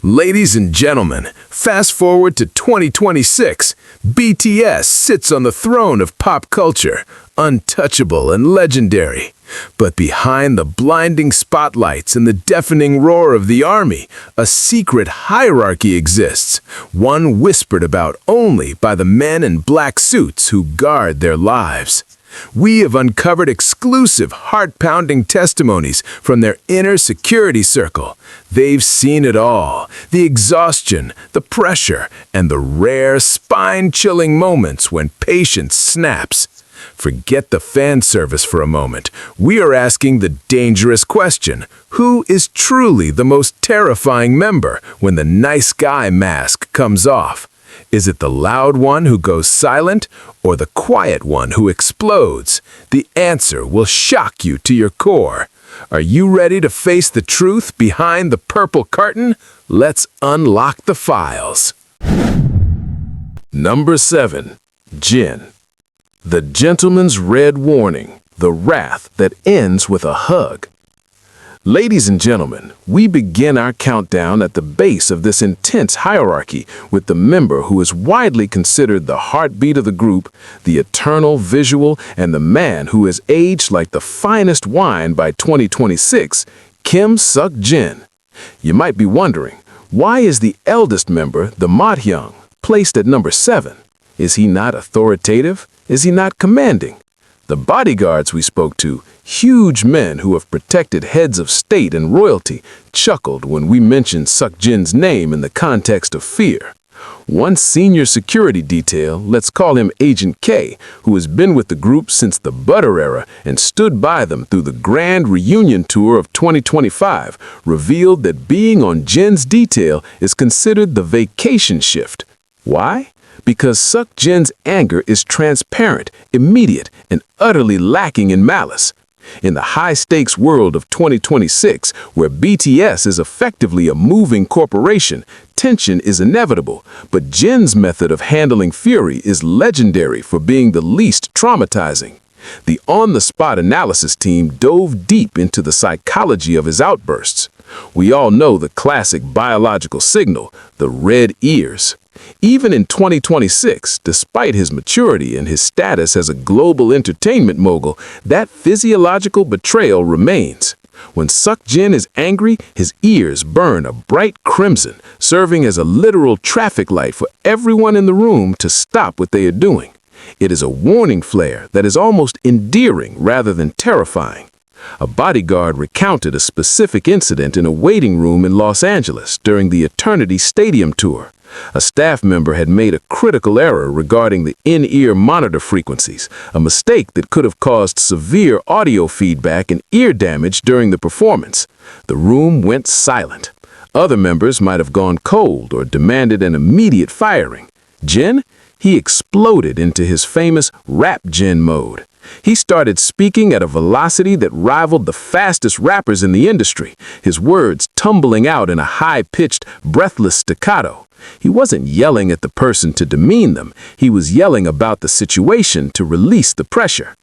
Ladies and gentlemen, fast forward to 2026. BTS sits on the throne of pop culture, untouchable and legendary. But behind the blinding spotlights and the deafening roar of the army, a secret hierarchy exists, one whispered about only by the men in black suits who guard their lives. We have uncovered exclusive, heart-pounding testimonies from their inner security circle. They've seen it all, the exhaustion, the pressure, and the rare, spine-chilling moments when patience snaps. Forget the fan service for a moment. We are asking the dangerous question: who is truly the most terrifying member when the nice guy mask comes off? Is it the loud one who goes silent, or the quiet one who explodes? The answer will shock you to your core. Are you ready to face the truth behind the purple curtain? Let's unlock the files. Number 7. Jin. The gentleman's red warning, the wrath that ends with a hug. Ladies and gentlemen, we begin our countdown at the base of this intense hierarchy with the member who is widely considered the heartbeat of the group, the eternal visual, and the man who has aged like the finest wine by 2026, Kim Suk-jin. You might be wondering, why is the eldest member, the Mahjong, placed at number 7? Is he not authoritative? Is he not commanding? The bodyguards we spoke to, huge men who have protected heads of state and royalty, chuckled when we mentioned Suk-jin's name in the context of fear. One senior security detail, let's call him Agent K, who has been with the group since the Butter era and stood by them through the grand reunion tour of 2025, revealed that being on Jin's detail is considered the vacation shift. Why? Because Suk-jin's anger is transparent, immediate, and utterly lacking in malice. In the high-stakes world of 2026, where BTS is effectively a moving corporation, tension is inevitable, but Jin's method of handling fury is legendary for being the least traumatizing. The on-the-spot analysis team dove deep into the psychology of his outbursts. We all know the classic biological signal, the red ears. Even in 2026, despite his maturity and his status as a global entertainment mogul, that physiological betrayal remains. When Suk-jin is angry, his ears burn a bright crimson, serving as a literal traffic light for everyone in the room to stop what they are doing. It is a warning flare that is almost endearing rather than terrifying. A bodyguard recounted a specific incident in a waiting room in Los Angeles during the Eternity Stadium tour. A staff member had made a critical error regarding the in-ear monitor frequencies, a mistake that could have caused severe audio feedback and ear damage during the performance. The room went silent. Other members might have gone cold or demanded an immediate firing. Jin? He exploded into his famous rap Jin mode. He started speaking at a velocity that rivaled the fastest rappers in the industry, his words tumbling out in a high-pitched, breathless staccato. He wasn't yelling at the person to demean them, he was yelling about the situation to release the pressure.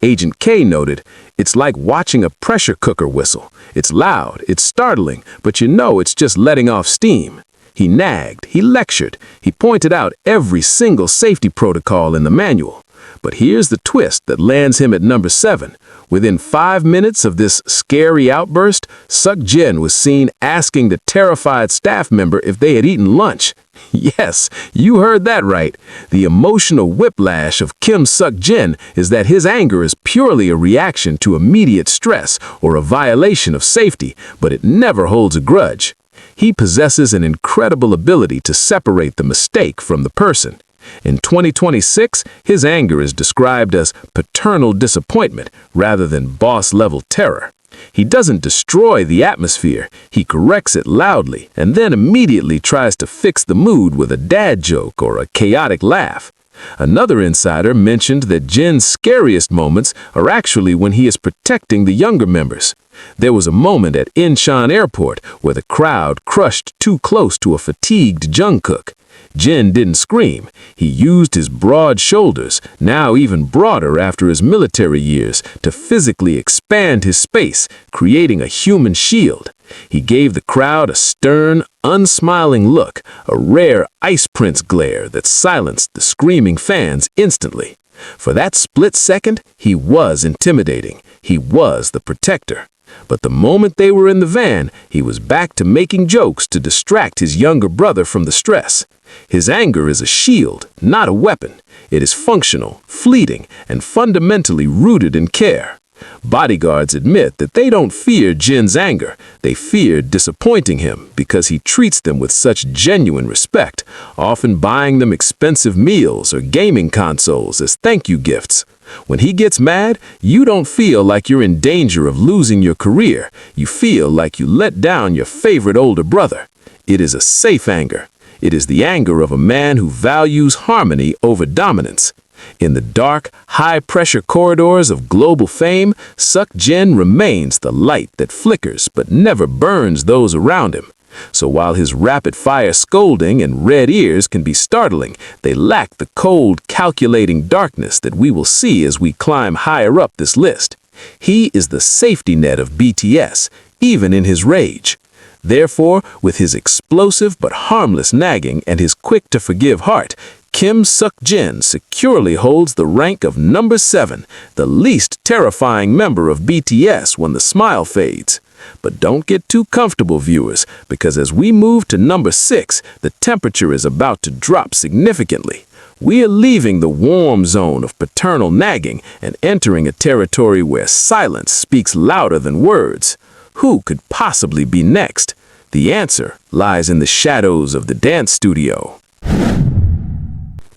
Agent K noted, "It's like watching a pressure cooker whistle. It's loud, it's startling, but you know it's just letting off steam." He nagged, he lectured, he pointed out every single safety protocol in the manual. But here's the twist that lands him at number 7. Within 5 minutes of this scary outburst, Suk-jin was seen asking the terrified staff member if they had eaten lunch. Yes, you heard that right. The emotional whiplash of Kim Suk-jin is that his anger is purely a reaction to immediate stress or a violation of safety, but it never holds a grudge. He possesses an incredible ability to separate the mistake from the person. In 2026, his anger is described as paternal disappointment rather than boss-level terror. He doesn't destroy the atmosphere, he corrects it loudly and then immediately tries to fix the mood with a dad joke or a chaotic laugh. Another insider mentioned that Jin's scariest moments are actually when he is protecting the younger members. There was a moment at Incheon Airport where the crowd crushed too close to a fatigued Jungkook. Jin didn't scream. He used his broad shoulders, now even broader after his military years, to physically expand his space, creating a human shield. He gave the crowd a stern, unsmiling look, a rare Ice Prince glare that silenced the screaming fans instantly. For that split second, he was intimidating. He was the protector. But the moment they were in the van, he was back to making jokes to distract his younger brother from the stress. His anger is a shield, not a weapon. It is functional, fleeting, and fundamentally rooted in care. Bodyguards admit that they don't fear Jin's anger. They fear disappointing him because he treats them with such genuine respect, often buying them expensive meals or gaming consoles as thank you gifts. When he gets mad, you don't feel like you're in danger of losing your career. You feel like you let down your favorite older brother. It is a safe anger. It is the anger of a man who values harmony over dominance. In the dark, high-pressure corridors of global fame, Suk Jin remains the light that flickers but never burns those around him. So while his rapid-fire scolding and red ears can be startling, they lack the cold, calculating darkness that we will see as we climb higher up this list. He is the safety net of BTS, even in his rage. Therefore, with his explosive but harmless nagging and his quick-to-forgive heart, Kim Suk-jin securely holds the rank of number 7, the least terrifying member of BTS when the smile fades. But don't get too comfortable, viewers, because as we move to number 6, the temperature is about to drop significantly. We are leaving the warm zone of paternal nagging and entering a territory where silence speaks louder than words. Who could possibly be next? The answer lies in the shadows of the dance studio.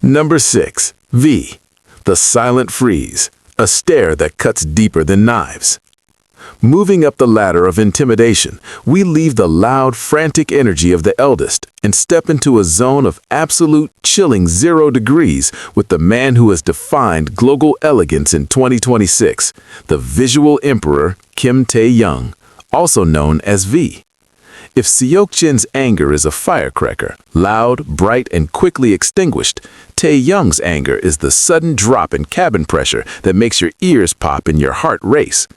Number 6. V. The silent freeze, a stare that cuts deeper than knives. Moving up the ladder of intimidation, we leave the loud, frantic energy of the eldest and step into a zone of absolute, chilling 0 degrees with the man who has defined global elegance in 2026, the visual emperor Kim Tae-young, also known as V. If Seok-jin's anger is a firecracker, loud, bright, and quickly extinguished, Tae-young's anger is the sudden drop in cabin pressure that makes your ears pop and your heart race.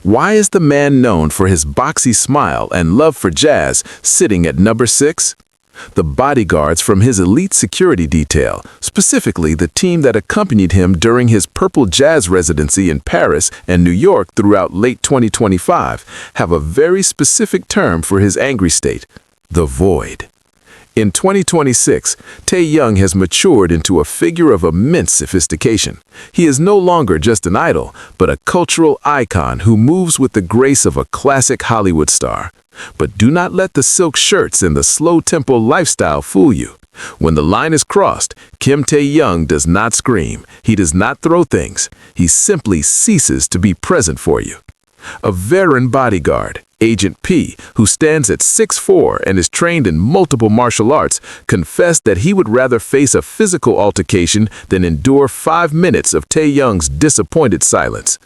Why is the man known for his boxy smile and love for jazz sitting at number 6? The bodyguards from his elite security detail, specifically the team that accompanied him during his Purple Jazz residency in Paris and New York throughout late 2025, have a very specific term for his angry state: the void. In 2026, Tae-young has matured into a figure of immense sophistication. He is no longer just an idol, but a cultural icon who moves with the grace of a classic Hollywood star. But do not let the silk shirts and the slow-tempo lifestyle fool you. When the line is crossed, Kim Tae-young does not scream. He does not throw things. He simply ceases to be present for you. A veteran bodyguard, Agent P, who stands at 6'4" and is trained in multiple martial arts, confessed that he would rather face a physical altercation than endure 5 minutes of Tae-young's disappointed silence.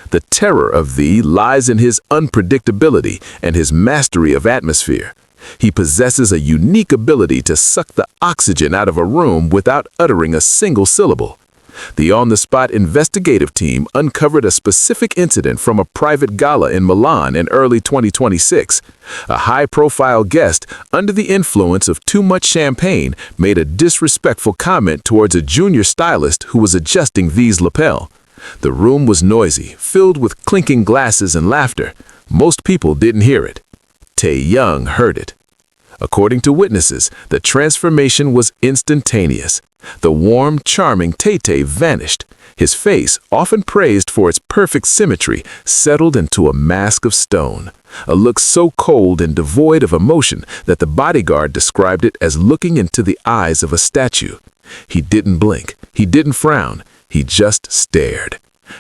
The terror of V lies in his unpredictability and his mastery of atmosphere. He possesses a unique ability to suck the oxygen out of a room without uttering a single syllable. The on-the-spot investigative team uncovered a specific incident from a private gala in Milan in early 2026. A high-profile guest, under the influence of too much champagne, made a disrespectful comment towards a junior stylist who was adjusting V's lapel. The room was noisy, filled with clinking glasses and laughter. Most people didn't hear it. Tae-young heard it. According to witnesses, the transformation was instantaneous. The warm, charming Tay-Tay vanished. His face, often praised for its perfect symmetry, settled into a mask of stone. A look so cold and devoid of emotion that the bodyguard described it as looking into the eyes of a statue. He didn't blink. He didn't frown. He just stared.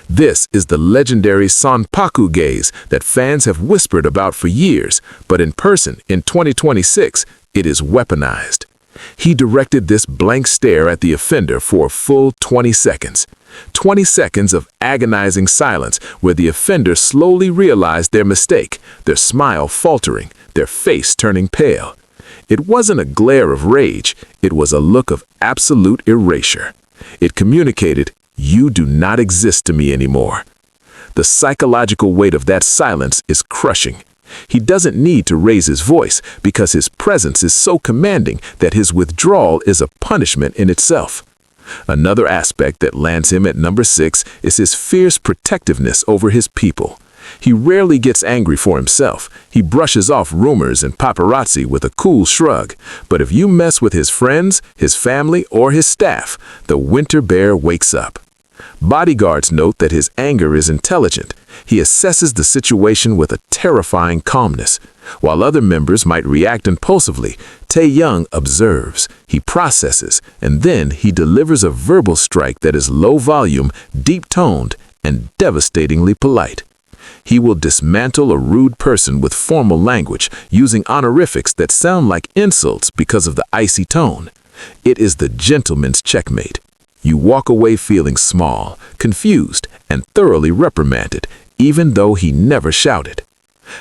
This is the legendary Sonpaku gaze that fans have whispered about for years, but in person, in 2026, it is weaponized. He directed this blank stare at the offender for a full 20 seconds. 20 seconds of agonizing silence where the offender slowly realized their mistake, their smile faltering, their face turning pale. It wasn't a glare of rage, it was a look of absolute erasure. It communicated, "You do not exist to me anymore." The psychological weight of that silence is crushing. He doesn't need to raise his voice because his presence is so commanding that his withdrawal is a punishment in itself. Another aspect that lands him at number 6 is his fierce protectiveness over his people. He rarely gets angry for himself. He brushes off rumors and paparazzi with a cool shrug. But if you mess with his friends, his family, or his staff, the winter bear wakes up. Bodyguards note that his anger is intelligent. He assesses the situation with a terrifying calmness. While other members might react impulsively, Taehyung observes, he processes, and then he delivers a verbal strike that is low volume, deep-toned, and devastatingly polite. He will dismantle a rude person with formal language, using honorifics that sound like insults because of the icy tone. It is the gentleman's checkmate. You walk away feeling small, confused, and thoroughly reprimanded, even though he never shouted.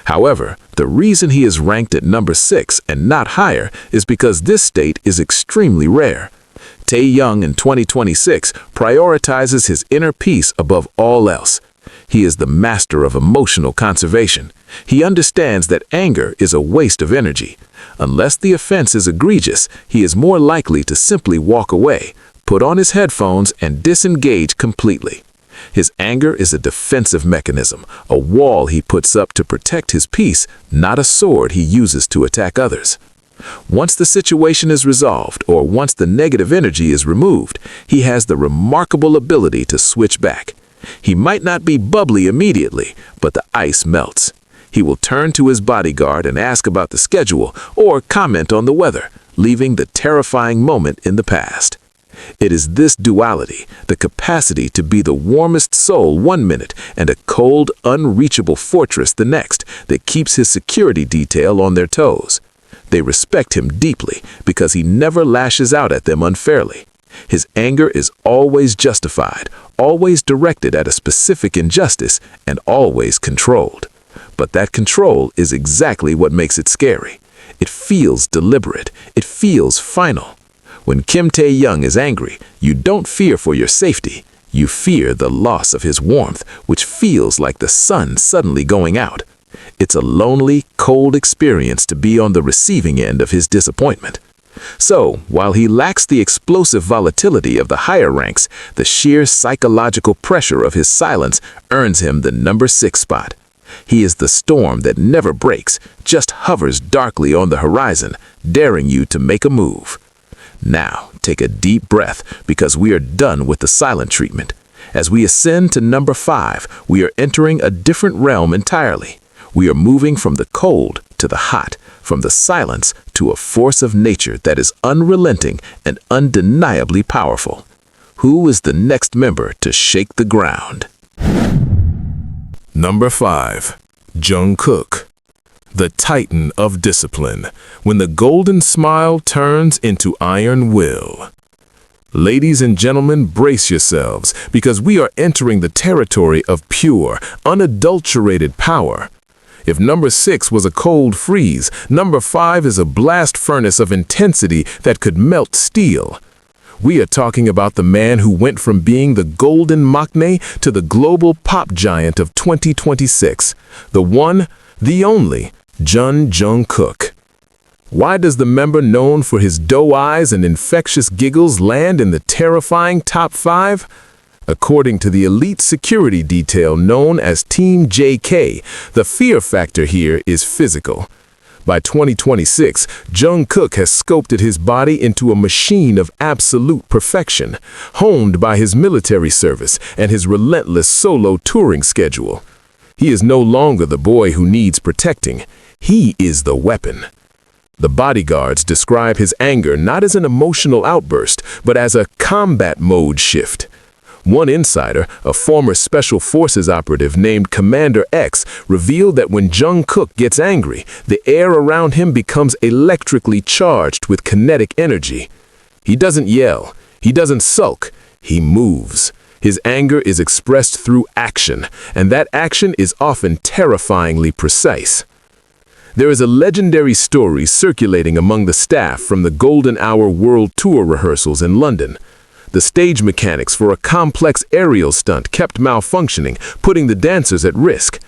However, the reason he is ranked at number 6 and not higher is because this state is extremely rare. Taehyung in 2026 prioritizes his inner peace above all else. He is the master of emotional conservation. He understands that anger is a waste of energy. Unless the offense is egregious, he is more likely to simply walk away, put on his headphones, and disengage completely. His anger is a defensive mechanism, a wall he puts up to protect his peace, not a sword he uses to attack others. Once the situation is resolved, or once the negative energy is removed, he has the remarkable ability to switch back. He might not be bubbly immediately, but the ice melts. He will turn to his bodyguard and ask about the schedule or comment on the weather, leaving the terrifying moment in the past. It is this duality, the capacity to be the warmest soul one minute and a cold, unreachable fortress the next, that keeps his security detail on their toes. They respect him deeply because he never lashes out at them unfairly. His anger is always justified, always directed at a specific injustice, and always controlled. But that control is exactly what makes it scary. It feels deliberate. It feels final. When Kim Taehyung is angry, you don't fear for your safety. You fear the loss of his warmth, which feels like the sun suddenly going out. It's a lonely, cold experience to be on the receiving end of his disappointment. So, while he lacks the explosive volatility of the higher ranks, the sheer psychological pressure of his silence earns him the number 6 spot. He is the storm that never breaks, just hovers darkly on the horizon, daring you to make a move. Now, take a deep breath because we are done with the silent treatment. As we ascend to number 5, we are entering a different realm entirely. We are moving from the cold to the hot, from the silence to a force of nature that is unrelenting and undeniably powerful. Who is the next member to shake the ground? Number 5. Jungkook, the titan of discipline, when the golden smile turns into iron will. Ladies and gentlemen, brace yourselves, because we are entering the territory of pure, unadulterated power. If number 6 was a cold freeze, number 5 is a blast furnace of intensity that could melt steel. We are talking about the man who went from being the Golden Maknae to the global pop giant of 2026, the one, the only, Jungkook. Why does the member known for his doe eyes and infectious giggles land in the terrifying top 5? According to the elite security detail known as Team JK, the fear factor here is physical. By 2026, Jungkook has sculpted his body into a machine of absolute perfection, honed by his military service and his relentless solo touring schedule. He is no longer the boy who needs protecting. He is the weapon. The bodyguards describe his anger not as an emotional outburst, but as a combat mode shift. One insider, a former Special Forces operative named Commander X, revealed that when Jungkook gets angry, the air around him becomes electrically charged with kinetic energy. He doesn't yell, he doesn't sulk, he moves. His anger is expressed through action, and that action is often terrifyingly precise. There is a legendary story circulating among the staff from the Golden Hour World Tour rehearsals in London. The stage mechanics for a complex aerial stunt kept malfunctioning, putting the dancers at risk.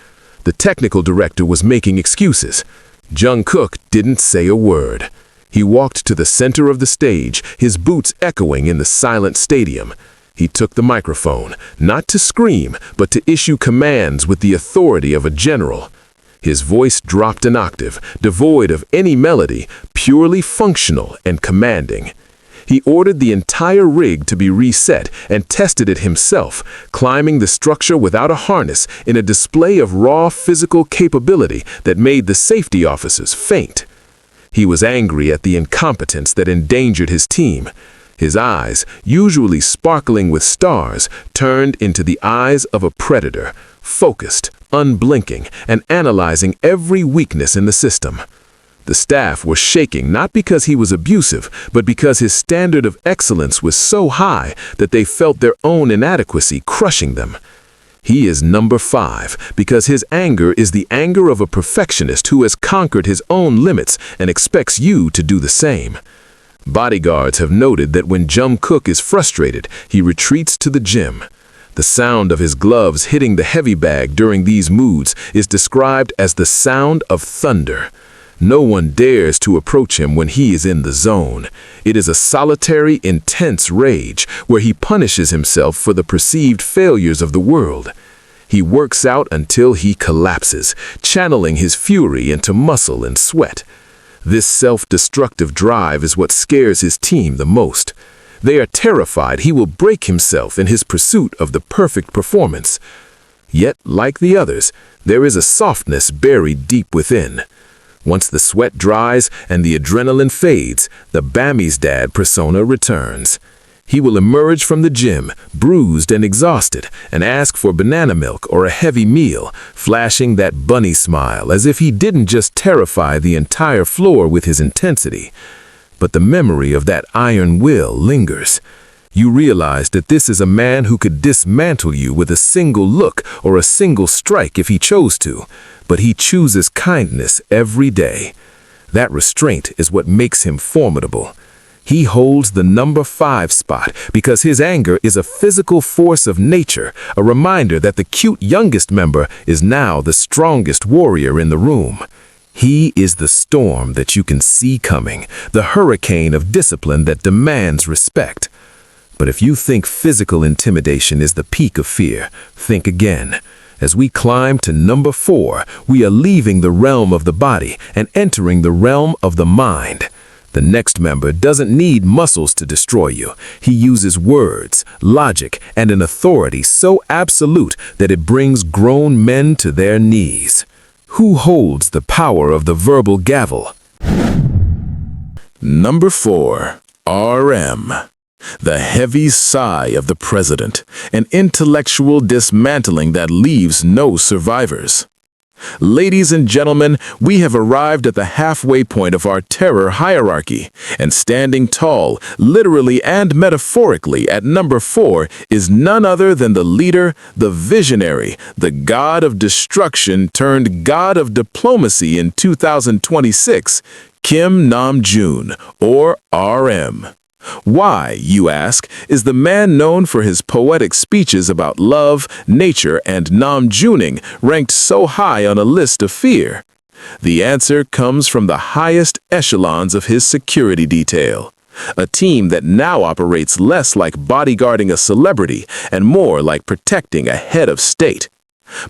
The technical director was making excuses. Jungkook didn't say a word. He walked to the center of the stage, his boots echoing in the silent stadium. He took the microphone, not to scream, but to issue commands with the authority of a general. His voice dropped an octave, devoid of any melody, purely functional and commanding. He ordered the entire rig to be reset and tested it himself, climbing the structure without a harness in a display of raw physical capability that made the safety officers faint. He was angry at the incompetence that endangered his team. His eyes, usually sparkling with stars, turned into the eyes of a predator, focused, unblinking, and analyzing every weakness in the system. The staff was shaking not because he was abusive, but because his standard of excellence was so high that they felt their own inadequacy crushing them. He is number 5 because his anger is the anger of a perfectionist who has conquered his own limits and expects you to do the same. Bodyguards have noted that when Jungkook is frustrated, he retreats to the gym. The sound of his gloves hitting the heavy bag during these moods is described as the sound of thunder. No one dares to approach him when he is in the zone. It is a solitary, intense rage where he punishes himself for the perceived failures of the world. He works out until he collapses, channeling his fury into muscle and sweat. This self-destructive drive is what scares his team the most. They are terrified he will break himself in his pursuit of the perfect performance. Yet, like the others, there is a softness buried deep within. Once the sweat dries and the adrenaline fades, the Bammy's dad persona returns. He will emerge from the gym, bruised and exhausted, and ask for banana milk or a heavy meal, flashing that bunny smile as if he didn't just terrify the entire floor with his intensity. But the memory of that iron will lingers. You realize that this is a man who could dismantle you with a single look or a single strike if he chose to, but he chooses kindness every day. That restraint is what makes him formidable. He holds the number 5 spot because his anger is a physical force of nature, a reminder that the cute youngest member is now the strongest warrior in the room. He is the storm that you can see coming, the hurricane of discipline that demands respect. But if you think physical intimidation is the peak of fear, think again. As we climb to number 4, we are leaving the realm of the body and entering the realm of the mind. The next member doesn't need muscles to destroy you. He uses words, logic, and an authority so absolute that it brings grown men to their knees. Who holds the power of the verbal gavel? Number 4, RM. The heavy sigh of the president, an intellectual dismantling that leaves no survivors. Ladies and gentlemen, we have arrived at the halfway point of our terror hierarchy, and standing tall, literally and metaphorically at number 4 is none other than the leader, the visionary, the god of destruction turned god of diplomacy in 2026, Kim Namjoon, or RM. Why, you ask, is the man known for his poetic speeches about love, nature, and Namjooning ranked so high on a list of fear? The answer comes from the highest echelons of his security detail, a team that now operates less like bodyguarding a celebrity and more like protecting a head of state.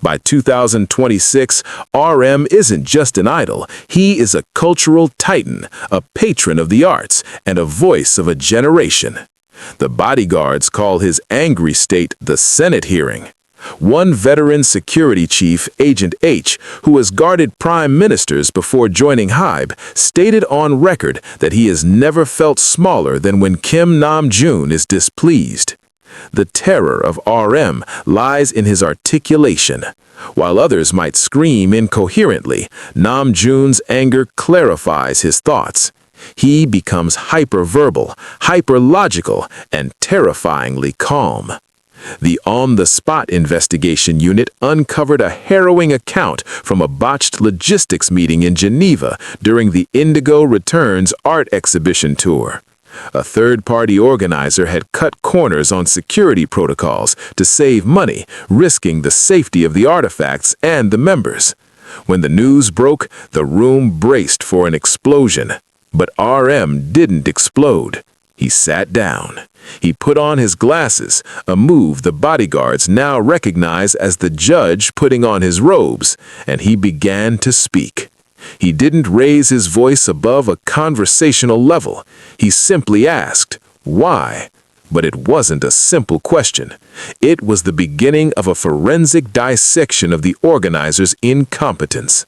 By 2026, RM isn't just an idol, he is a cultural titan, a patron of the arts, and a voice of a generation. The bodyguards call his angry state the Senate hearing. One veteran security chief, Agent H, who has guarded prime ministers before joining Hybe, stated on record that he has never felt smaller than when Kim Namjoon is displeased. The terror of RM lies in his articulation. While others might scream incoherently, Namjoon's anger clarifies his thoughts. He becomes hyper-verbal, hyper-logical, and terrifyingly calm. The on-the-spot investigation unit uncovered a harrowing account from a botched logistics meeting in Geneva during the Indigo Returns art exhibition tour. A third-party organizer had cut corners on security protocols to save money, risking the safety of the artifacts and the members. When the news broke, the room braced for an explosion. But RM didn't explode. He sat down. He put on his glasses, a move the bodyguards now recognize as the judge putting on his robes, and he began to speak. He didn't raise his voice above a conversational level. He simply asked, "Why?" But it wasn't a simple question. It was the beginning of a forensic dissection of the organizers' incompetence.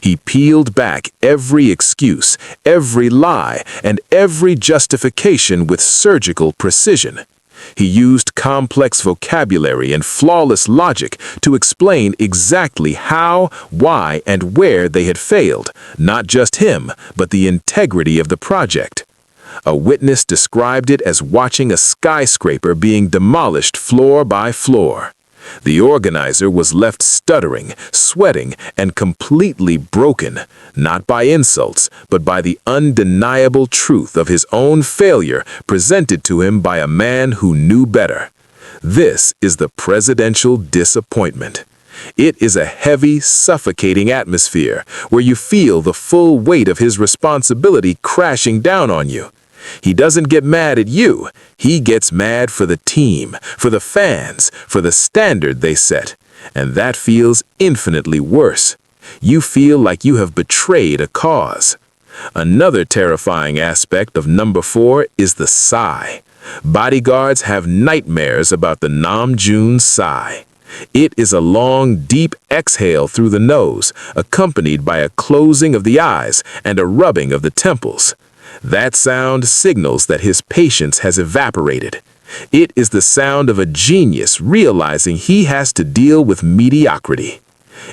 He peeled back every excuse, every lie, and every justification with surgical precision. He used complex vocabulary and flawless logic to explain exactly how, why, and where they had failed, not just him, but the integrity of the project. A witness described it as watching a skyscraper being demolished floor by floor. The organizer was left stuttering, sweating, and completely broken, not by insults, but by the undeniable truth of his own failure presented to him by a man who knew better. This is the presidential disappointment. It is a heavy, suffocating atmosphere where you feel the full weight of his responsibility crashing down on you. He doesn't get mad at you. He gets mad for the team, for the fans, for the standard they set. And that feels infinitely worse. You feel like you have betrayed a cause. Another terrifying aspect of number 4 is the sigh. Bodyguards have nightmares about the Namjoon sigh. It is a long, deep exhale through the nose, accompanied by a closing of the eyes and a rubbing of the temples. That sound signals that his patience has evaporated. It is the sound of a genius realizing he has to deal with mediocrity.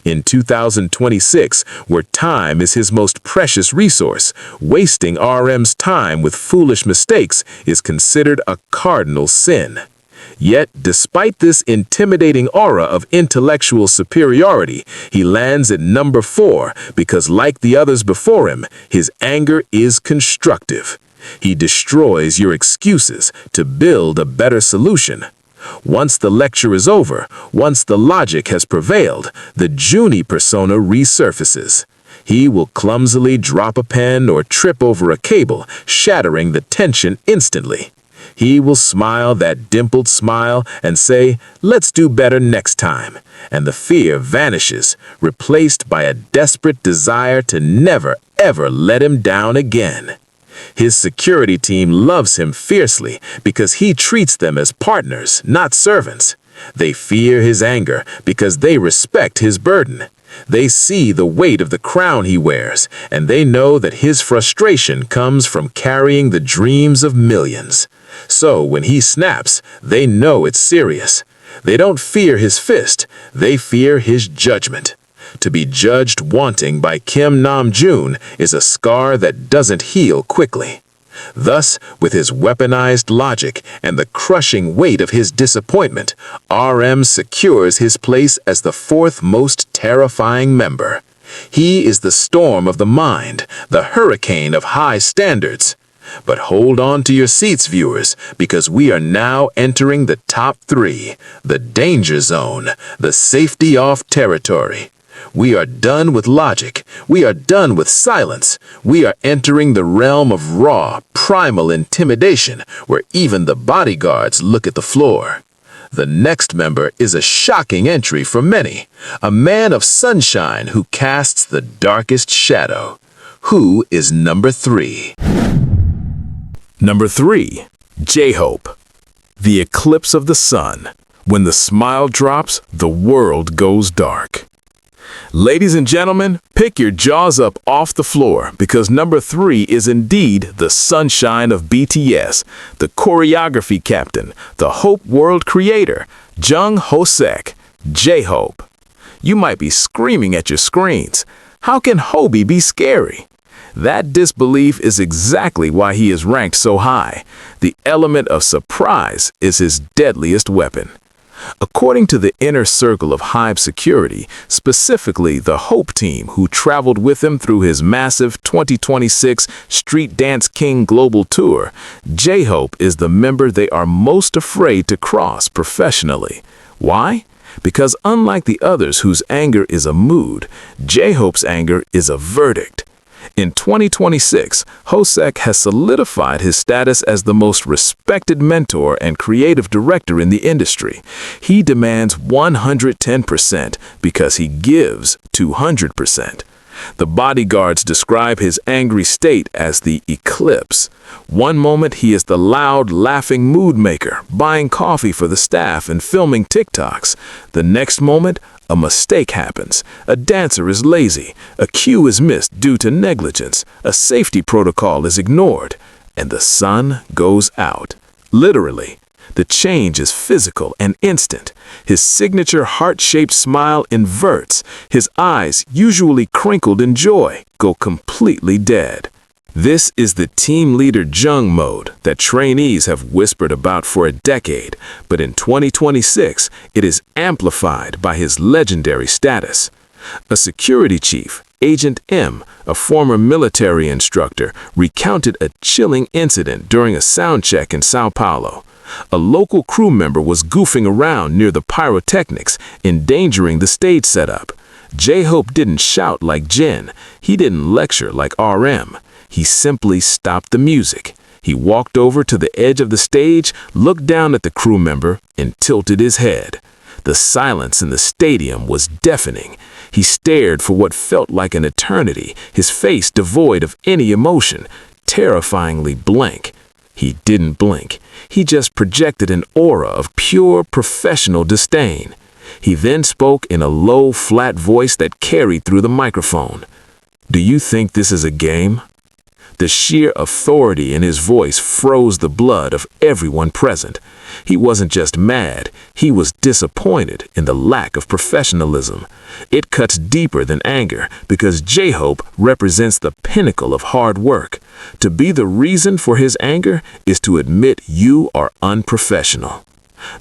In 2026, where time is his most precious resource, wasting RM's time with foolish mistakes is considered a cardinal sin. Yet, despite this intimidating aura of intellectual superiority, he lands at number 4 because, like the others before him, his anger is constructive. He destroys your excuses to build a better solution. Once the lecture is over, once the logic has prevailed, the Junie persona resurfaces. He will clumsily drop a pen or trip over a cable, shattering the tension instantly. He will smile that dimpled smile and say, "Let's do better next time." And the fear vanishes, replaced by a desperate desire to never, ever let him down again. His security team loves him fiercely because he treats them as partners, not servants. They fear his anger because they respect his burden. They see the weight of the crown he wears, and they know that his frustration comes from carrying the dreams of millions. So when he snaps, they know it's serious. They don't fear his fist, they fear his judgment. To be judged wanting by Kim Namjoon is a scar that doesn't heal quickly. Thus, with his weaponized logic and the crushing weight of his disappointment, RM secures his place as the 4th most terrifying member. He is the storm of the mind, the hurricane of high standards. But hold on to your seats, viewers, because we are now entering the top 3, the danger zone, the safety off territory. We are done with logic. We are done with silence. We are entering the realm of raw, primal intimidation, where even the bodyguards look at the floor. The next member is a shocking entry for many, a man of sunshine who casts the darkest shadow. Who is number 3? Number 3. J-Hope. The eclipse of the sun. When the smile drops, the world goes dark. Ladies and gentlemen, pick your jaws up off the floor because number 3 is indeed the sunshine of BTS, the choreography captain, the Hope world creator, Jungkook, J-Hope. You might be screaming at your screens. How can Hobie be scary? That disbelief is exactly why he is ranked so high. The element of surprise is his deadliest weapon. According to the inner circle of Hybe security, specifically the Hope team who traveled with him through his massive 2026 Street Dance King Global Tour, J-Hope is the member they are most afraid to cross professionally. Why? Because unlike the others whose anger is a mood, J-Hope's anger is a verdict. In 2026, Hosek has solidified his status as the most respected mentor and creative director in the industry. He demands 110% because he gives 200%. The Bodyguards describe his angry state as the eclipse. One moment he is the loud, laughing mood maker, buying coffee for the staff and filming TikToks. The next moment, a mistake happens. A dancer is lazy. A cue is missed due to negligence. A safety protocol is ignored. And the sun goes out. Literally. The change is physical and instant. His signature heart-shaped smile inverts. His eyes, usually crinkled in joy, go completely dead. This is the team leader Jung mode that trainees have whispered about for a decade, but in 2026, it is amplified by his legendary status. A security chief, Agent M, a former military instructor, recounted a chilling incident during a sound check in Sao Paulo. A local crew member was goofing around near the pyrotechnics, endangering the stage setup. J-Hope didn't shout like Jin. He didn't lecture like RM. He simply stopped the music. He walked over to the edge of the stage, looked down at the crew member, and tilted his head. The silence in the stadium was deafening. He stared for what felt like an eternity, his face devoid of any emotion, terrifyingly blank. He didn't blink. He just projected an aura of pure professional disdain. He then spoke in a low, flat voice that carried through the microphone. "Do you think this is a game?" The sheer authority in his voice froze the blood of everyone present. He wasn't just mad, he was disappointed in the lack of professionalism. It cuts deeper than anger because J-Hope represents the pinnacle of hard work. To be the reason for his anger is to admit you are unprofessional.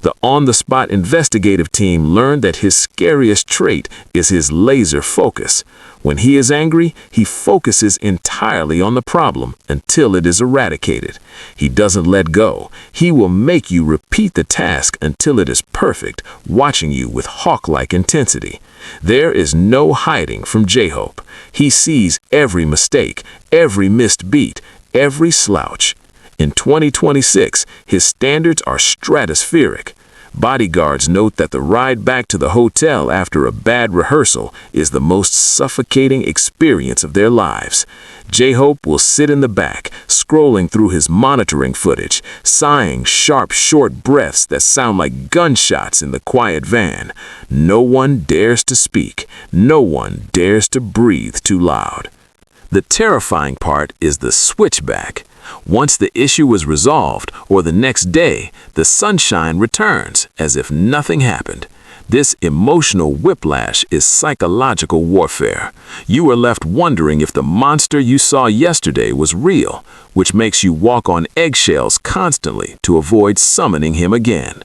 The on-the-spot investigative team learned that his scariest trait is his laser focus. When he is angry, he focuses entirely on the problem until it is eradicated. He doesn't let go. He will make you repeat the task until it is perfect, watching you with hawk-like intensity. There is no hiding from J-Hope. He sees every mistake, every missed beat, every slouch. In 2026, his standards are stratospheric. Bodyguards note that the ride back to the hotel after a bad rehearsal is the most suffocating experience of their lives. J-Hope will sit in the back, scrolling through his monitoring footage, sighing sharp, short breaths that sound like gunshots in the quiet van. No one dares to speak. No one dares to breathe too loud. The terrifying part is the switchback. Once the issue is resolved, or the next day, the sunshine returns as if nothing happened. This emotional whiplash is psychological warfare. You are left wondering if the monster you saw yesterday was real, which makes you walk on eggshells constantly to avoid summoning him again.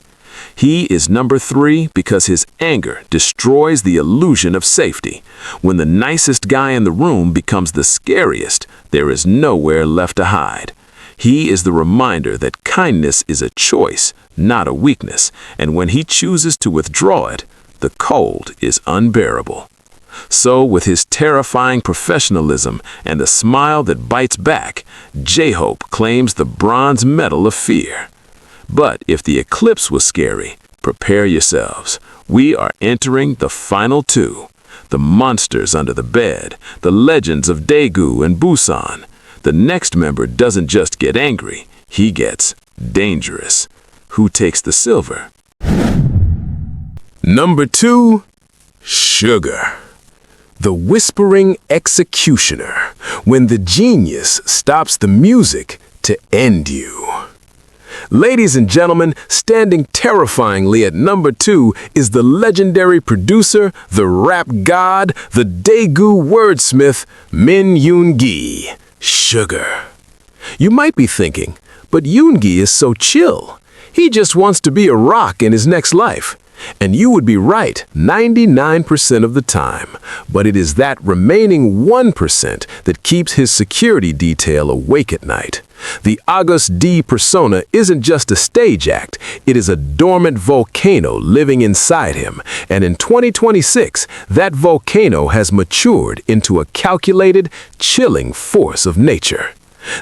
He is number 3 because his anger destroys the illusion of safety. When the nicest guy in the room becomes the scariest, there is nowhere left to hide. He is the reminder that kindness is a choice, not a weakness, and when he chooses to withdraw it, the cold is unbearable. So, with his terrifying professionalism and the smile that bites back, J-Hope claims the bronze medal of fear. But if the eclipse was scary, prepare yourselves. We are entering the final 2. The monsters under the bed, the legends of Daegu and Busan. The next member doesn't just get angry, he gets dangerous. Who takes the silver? Number 2, Suga. The whispering executioner, when the genius stops the music to end you. Ladies and gentlemen, standing terrifyingly at number 2 is the legendary producer, the rap god, the Daegu wordsmith, Min Yoon-gi, Suga. You might be thinking, but Yoon-gi is so chill. He just wants to be a rock in his next life. And you would be right 99% of the time, but it is that remaining 1% that keeps his security detail awake at night. The August D persona isn't just a stage act, it is a dormant volcano living inside him, and in 2026, that volcano has matured into a calculated, chilling force of nature.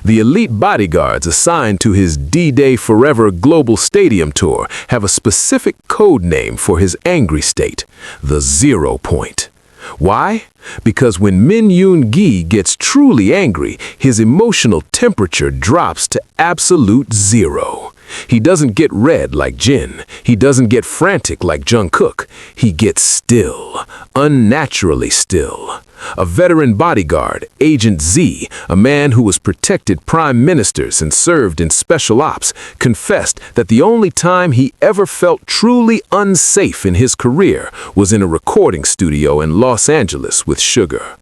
The elite bodyguards assigned to his D-Day Forever Global Stadium Tour have a specific code name for his angry state, the 0 point. Why? Because when Min Yoon-gi gets truly angry, his emotional temperature drops to absolute 0. He doesn't get red like Jin. He doesn't get frantic like Jungkook. He gets still, unnaturally still. A veteran bodyguard, Agent Z, a man who has protected prime ministers and served in special ops, confessed that the only time he ever felt truly unsafe in his career was in a recording studio in Los Angeles with Suga.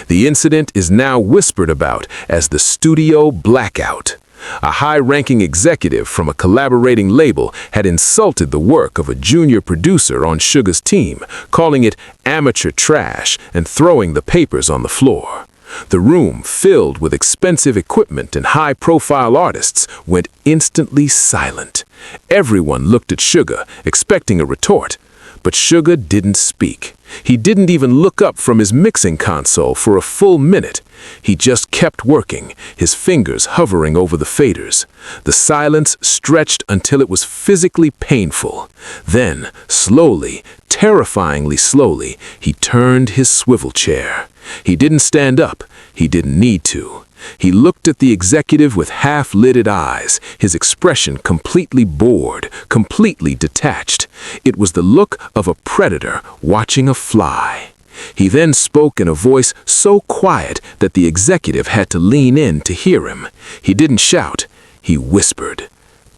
The incident is now whispered about as the studio blackout. A high-ranking executive from a collaborating label had insulted the work of a junior producer on Suga's team, calling it amateur trash and throwing the papers on the floor. The room, filled with expensive equipment and high-profile artists, went instantly silent. Everyone looked at Suga, expecting a retort. But Suga didn't speak. He didn't even look up from his mixing console for a full minute. He just kept working, his fingers hovering over the faders. The silence stretched until it was physically painful. Then, slowly, terrifyingly slowly, he turned his swivel chair. He didn't stand up. He didn't need to. He looked at the executive with half-lidded eyes, his expression completely bored, completely detached. It was the look of a predator watching a fly. He then spoke in a voice so quiet that the executive had to lean in to hear him. He didn't shout. He whispered.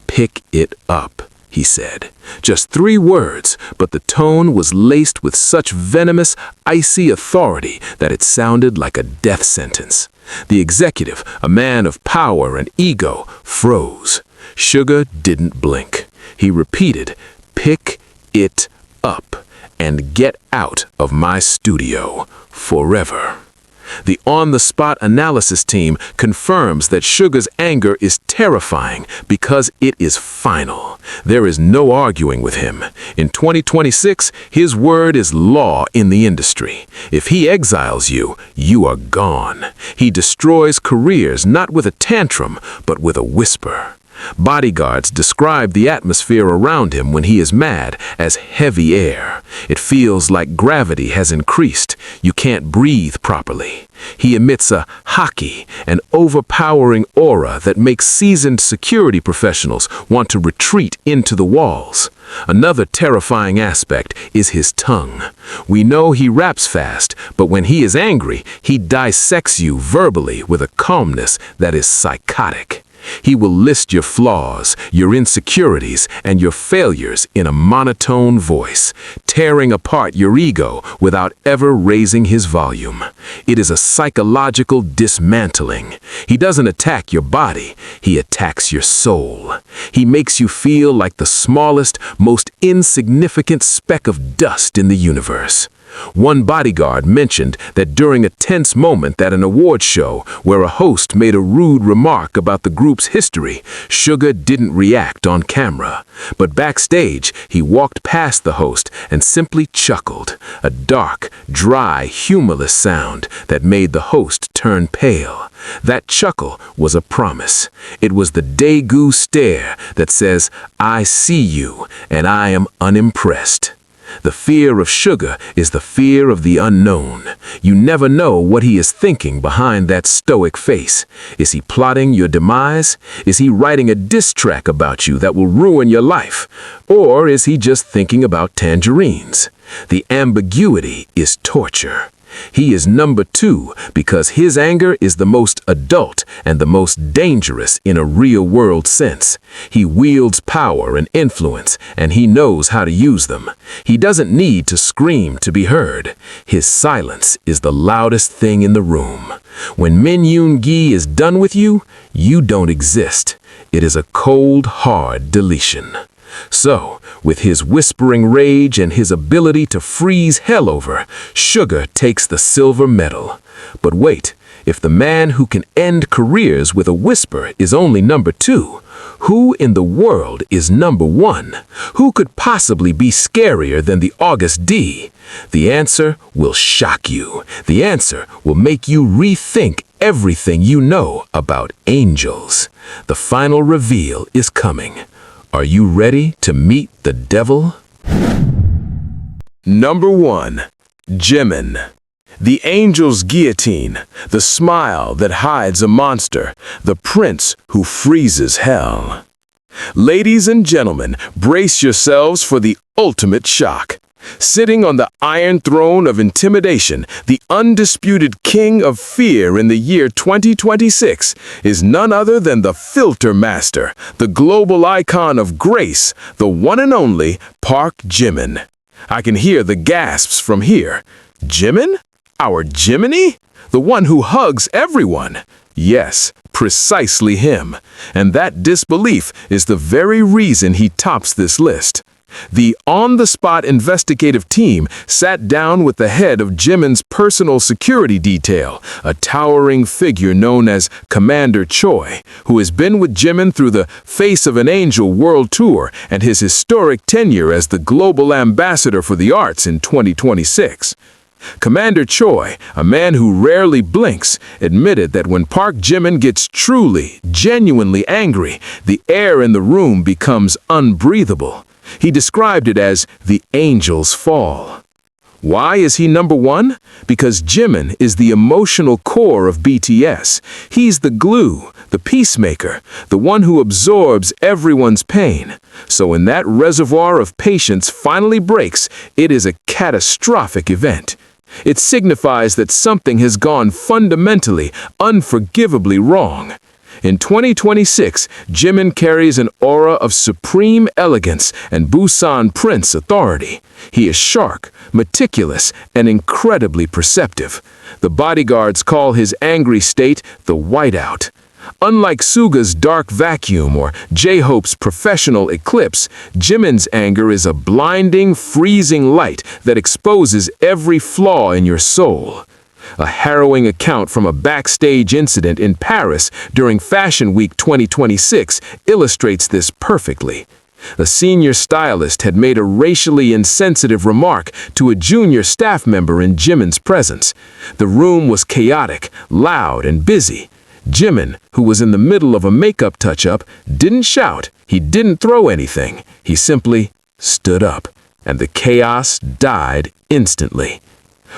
"Pick it up," he said. Just 3 words, but the tone was laced with such venomous, icy authority that it sounded like a death sentence. The executive, a man of power and ego, froze. Suga didn't blink. He repeated, "Pick it up and get out of my studio forever." The on-the-spot analysis team confirms that Suga's anger is terrifying because it is final. There is no arguing with him. In 2026, his word is law in the industry. If he exiles you, you are gone. He destroys careers not with a tantrum, but with a whisper. Bodyguards describe the atmosphere around him when he is mad as heavy air. It feels like gravity has increased. You can't breathe properly. He emits a haki, an overpowering aura that makes seasoned security professionals want to retreat into the walls. Another terrifying aspect is his tongue. We know he raps fast, but when he is angry, he dissects you verbally with a calmness that is psychotic. He will list your flaws, your insecurities, and your failures in a monotone voice, tearing apart your ego without ever raising his volume. It is a psychological dismantling. He doesn't attack your body, he attacks your soul. He makes you feel like the smallest, most insignificant speck of dust in the universe. One bodyguard mentioned that during a tense moment at an award show where a host made a rude remark about the group's history, Suga didn't react on camera. But backstage, he walked past the host and simply chuckled, a dark, dry, humorless sound that made the host turn pale. That chuckle was a promise. It was the Daegu stare that says, "I see you, and I am unimpressed." The fear of Suga is the fear of the unknown. You never know what he is thinking behind that stoic face. Is he plotting your demise? Is he writing a diss track about you that will ruin your life? Or is he just thinking about tangerines? The ambiguity is torture. He is number 2 because his anger is the most adult and the most dangerous in a real-world sense. He wields power and influence, and he knows how to use them. He doesn't need to scream to be heard. His silence is the loudest thing in the room. When Min Yoon-gi is done with you, you don't exist. It is a cold, hard deletion. So, with his whispering rage and his ability to freeze hell over, Suga takes the silver medal. But wait, if the man who can end careers with a whisper is only number 2, who in the world is number 1? Who could possibly be scarier than the August D? The answer will shock you. The answer will make you rethink everything you know about angels. The final reveal is coming. Are you ready to meet the devil? Number 1. Jimin. The angel's guillotine, the smile that hides a monster, the prince who freezes hell. Ladies and gentlemen, brace yourselves for the ultimate shock. Sitting on the iron throne of intimidation, the undisputed king of fear in the year 2026 is none other than the filter master, the global icon of grace, the one and only Park Jimin. I can hear the gasps from here. Jimin? Our Jiminy? The one who hugs everyone? Yes, precisely him. And that disbelief is the very reason he tops this list. The on-the-spot investigative team sat down with the head of Jimin's personal security detail, a towering figure known as Commander Choi, who has been with Jimin through the Face of an Angel World Tour and his historic tenure as the Global Ambassador for the Arts in 2026. Commander Choi, a man who rarely blinks, admitted that when Park Jimin gets truly, genuinely angry, the air in the room becomes unbreathable. He described it as the angel's fall. Why is he number 1? Because Jimin is the emotional core of BTS. He's the glue, the peacemaker, the one who absorbs everyone's pain. So when that reservoir of patience finally breaks, it is a catastrophic event. It signifies that something has gone fundamentally, unforgivably wrong. In 2026, Jimin carries an aura of supreme elegance and Busan Prince authority. He is sharp, meticulous, and incredibly perceptive. The bodyguards call his angry state the whiteout. Unlike Suga's dark vacuum or J-Hope's professional eclipse, Jimin's anger is a blinding, freezing light that exposes every flaw in your soul. A harrowing account from a backstage incident in Paris during Fashion Week 2026 illustrates this perfectly. A senior stylist had made a racially insensitive remark to a junior staff member in Jimin's presence. The room was chaotic, loud, and busy. Jimin, who was in the middle of a makeup touch-up, didn't shout, he didn't throw anything. He simply stood up, and the chaos died instantly.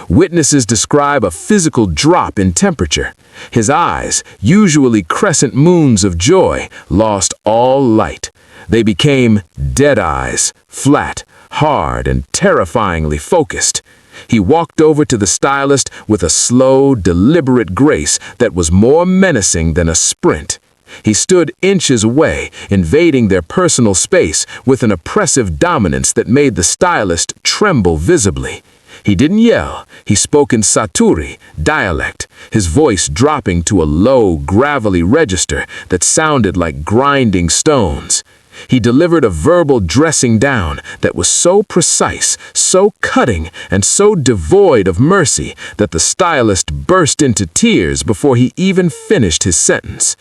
Witnesses describe a physical drop in temperature. His eyes, usually crescent moons of joy, lost all light. They became dead eyes, flat, hard, and terrifyingly focused. He walked over to the stylist with a slow, deliberate grace that was more menacing than a sprint. He stood inches away, invading their personal space with an oppressive dominance that made the stylist tremble visibly. He didn't yell. He spoke in Saturi, dialect, his voice dropping to a low, gravelly register that sounded like grinding stones. He delivered a verbal dressing down that was so precise, so cutting, and so devoid of mercy that the stylist burst into tears before he even finished his sentence.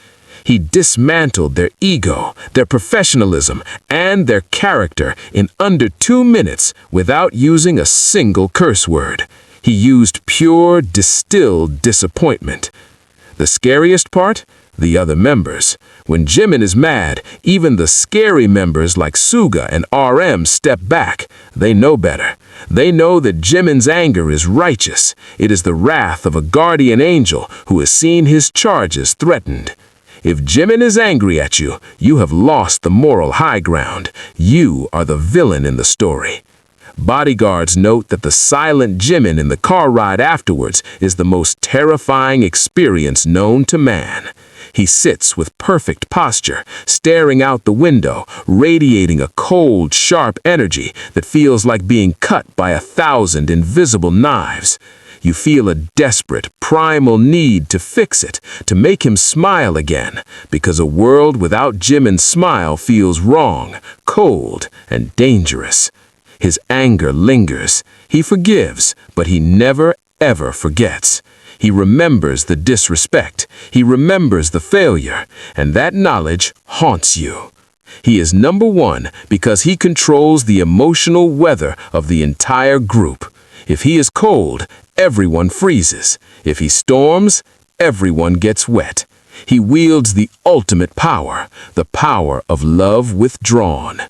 He dismantled their ego, their professionalism, and their character in under 2 minutes without using a single curse word. He used pure, distilled disappointment. The scariest part? The other members. When Jimin is mad, even the scary members like Suga and RM step back. They know better. They know that Jimin's anger is righteous. It is the wrath of a guardian angel who has seen his charges threatened. If Jimin is angry at you, you have lost the moral high ground. You are the villain in the story. Bodyguards note that the silent Jimin in the car ride afterwards is the most terrifying experience known to man. He sits with perfect posture, staring out the window, radiating a cold, sharp energy that feels like being cut by 1,000 invisible knives. You feel a desperate, primal need to fix it, to make him smile again, because a world without Jimin's smile feels wrong, cold and dangerous. His anger lingers. He forgives, but he never, ever forgets. He remembers the disrespect. He remembers the failure, and that knowledge haunts you. He is number one because he controls the emotional weather of the entire group. If he is cold, everyone freezes. If he storms, everyone gets wet. He wields the ultimate power, the power of love withdrawn.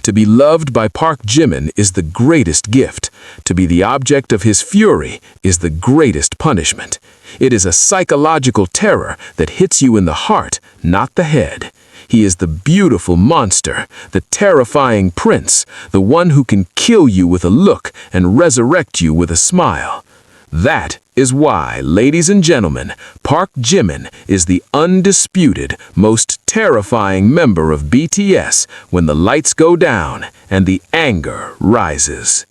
To be loved by Park Jimin is the greatest gift. To be the object of his fury is the greatest punishment. It is a psychological terror that hits you in the heart, not the head. He is the beautiful monster, the terrifying prince, the one who can kill you with a look and resurrect you with a smile. That is why, ladies and gentlemen, Park Jimin is the undisputed, most terrifying member of BTS when the lights go down and the anger rises.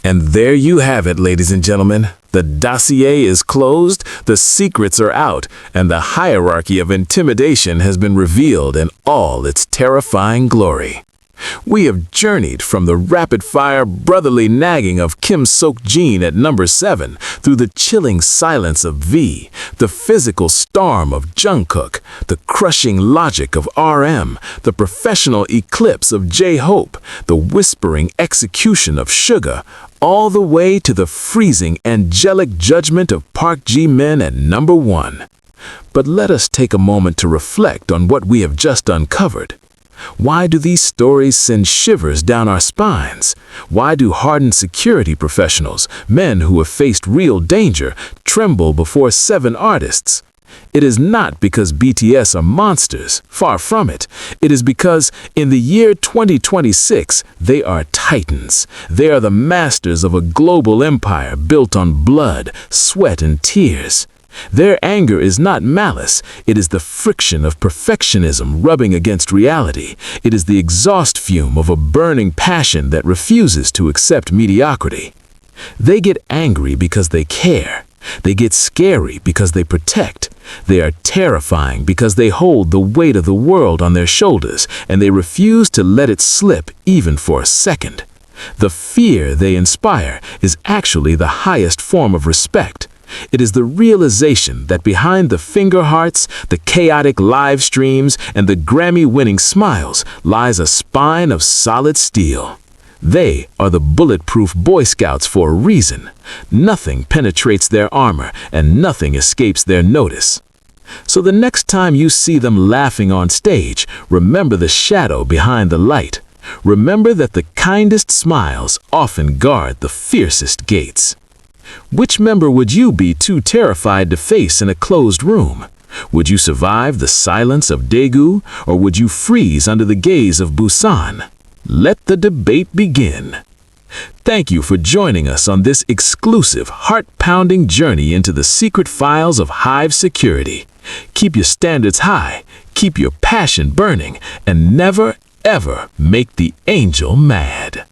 And there you have it, ladies and gentlemen. The dossier is closed, the secrets are out, and the hierarchy of intimidation has been revealed in all its terrifying glory. We have journeyed from the rapid-fire brotherly nagging of Kim Sok-jin at number 7 through the chilling silence of V, the physical storm of Jungkook, the crushing logic of RM, the professional eclipse of J-Hope, the whispering execution of Suga, all the way to the freezing angelic judgment of Park Jimin at number 1. But let us take a moment to reflect on what we have just uncovered. Why do these stories send shivers down our spines? Why do hardened security professionals, men who have faced real danger, tremble before 7 artists? It is not because BTS are monsters, far from it. It is because in the year 2026, they are titans. They are the masters of a global empire built on blood, sweat, and tears. Their anger is not malice, it is the friction of perfectionism rubbing against reality. It is the exhaust fume of a burning passion that refuses to accept mediocrity. They get angry because they care. They get scary because they protect. They are terrifying because they hold the weight of the world on their shoulders, and they refuse to let it slip even for a second. The fear they inspire is actually the highest form of respect. It is the realization that behind the finger hearts, the chaotic live streams, and the Grammy-winning smiles lies a spine of solid steel. They are the bulletproof Boy Scouts for a reason. Nothing penetrates their armor, and nothing escapes their notice. So the next time you see them laughing on stage, remember the shadow behind the light. Remember that the kindest smiles often guard the fiercest gates. Which member would you be too terrified to face in a closed room? Would you survive the silence of Daegu, or would you freeze under the gaze of Busan? Let the debate begin. Thank you for joining us on this exclusive, heart-pounding journey into the secret files of Hive security. Keep your standards high, keep your passion burning, and never, ever make the angel mad.